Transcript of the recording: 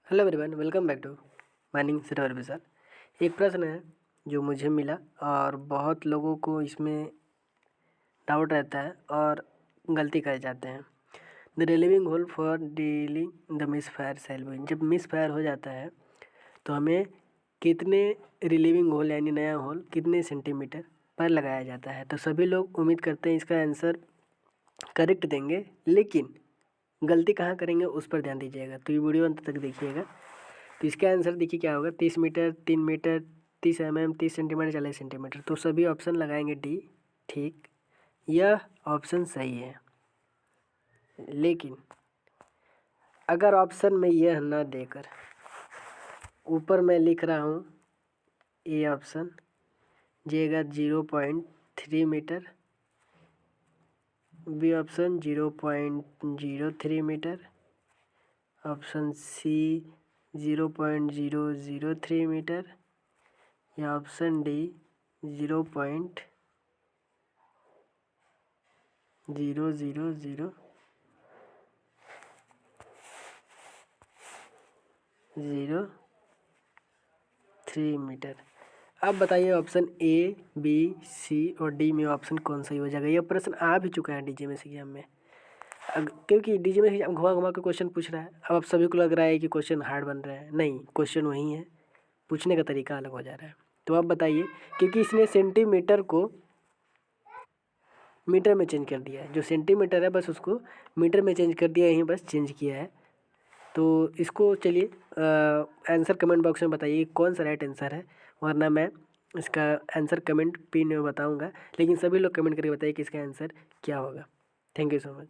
Hello everyone, welcome back to mining server Vishal. एक प्रश्न है जो मुझे मिला और बहुत लोगों को इसमें डाउट रहता है और गलती कर जाते हैं। The relieving hole for dealing the misfire cell win. जब मिस फायर हो जाता है तो हमें कितने रिलीविंग होल यानी नया होल कितने सेंटीमीटर पर लगाया जाता है। तो सभी लोग उम्मीद करते हैं इसका आंसर करेक्ट देंगे, लेकिन गलती कहाँ करेंगे उस पर ध्यान दीजिएगा। तो ये वीडियो अंत तक देखिएगा। तो इसका आंसर देखिए क्या होगा। 30 metre, 3 metre, 30 mm, 30 centimetre, 40 centimetre. तो सभी ऑप्शन लगाएंगे डी। ठीक, यह ऑप्शन सही है। लेकिन अगर ऑप्शन में यह न देकर ऊपर मैं लिख रहा हूँ ए ऑप्शन, जेगा 0.3 meter, B option 0.03 meter, option C 0.003 meter, या ऑप्शन डी 0.00003 मीटर। अब बताइए ऑप्शन ए, बी, सी और डी में ऑप्शन कौन सही हो जाएगा। यह प्रश्न आ भी चुका है डीजी में से एग्जाम में। क्योंकि डीजी में एग्जाम घुमा घुमा के क्वेश्चन पूछ रहा है। अब आप सभी को लग रहा है कि क्वेश्चन हार्ड बन रहा है। नहीं, क्वेश्चन वही है, पूछने का तरीका अलग हो जा रहा है। तो आप बताइए, क्योंकि इसने सेंटीमीटर को मीटर में चेंज कर दिया है। जो सेंटीमीटर है बस उसको मीटर में चेंज कर दिया, यहीं बस चेंज किया है। तो इसको चलिए आंसर कमेंट बॉक्स में बताइए कौन सा राइट आंसर है, वरना मैं इसका आंसर कमेंट पिन में बताऊंगा। लेकिन सभी लोग कमेंट करके बताइए कि इसका आंसर क्या होगा। Thank you so much.